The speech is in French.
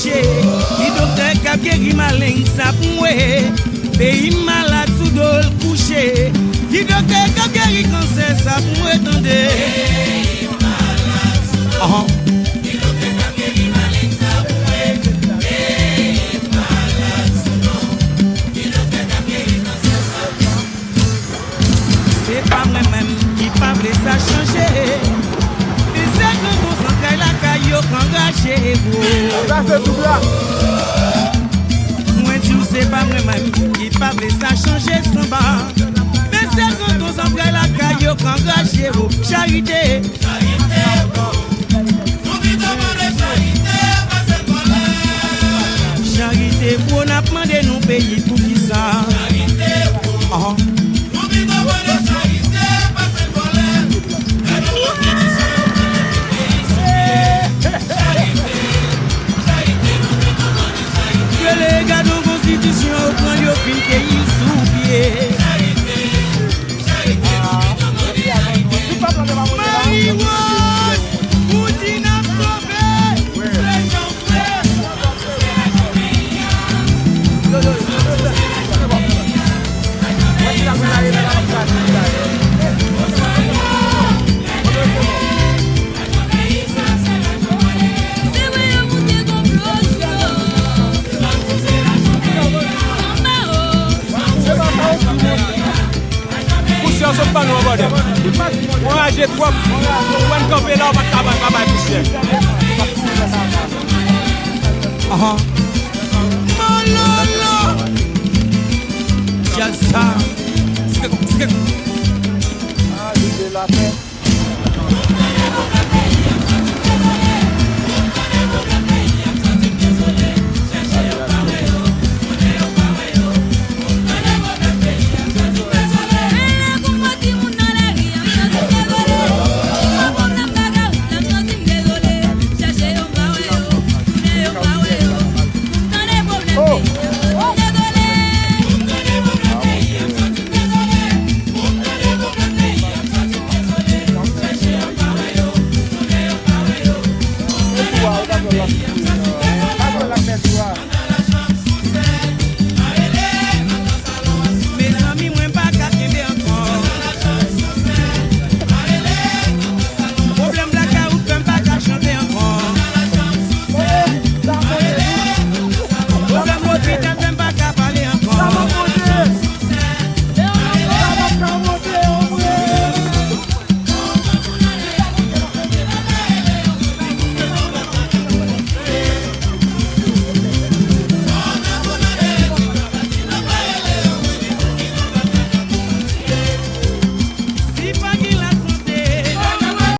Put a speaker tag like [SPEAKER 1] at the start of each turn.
[SPEAKER 1] couché. Qui docteur qui a guéri malin, ça pour moi. Pays malade sous dol couché. Qui docteur qui a guéri cancer, ça pour moi, attendez. Pays malade sous dol. Qui docteur qui a guéri malin, ça pour moi. Pays malade sous dol. Qui docteur qui a guéri cancer, ça pour moi. C'est pas moi-même qui parle, ça changer. C'est que vous rentrez la caillou engagez-vous. Moi tu sais pas moi-même qui parle ça changer son bas. Mais c'est que vous rentrez la caillou engagez-vous. Charité. Charité. Nous vivons de charité, pas cette colère. Charité pour on a demandé nos pays pour qui ça. Charité. Nous vivons de charité, pas cette colère. Que les gars de constitution prennent le film qu'ils sous pied. Marie-Rose, Poutine a sauvé. Les gens frères.
[SPEAKER 2] On se pas nous aborder. On a jeté trop. On va camper là, on va travailler poussière.
[SPEAKER 1] Malala. Just ça.
[SPEAKER 3] Ah, l'idée la paix.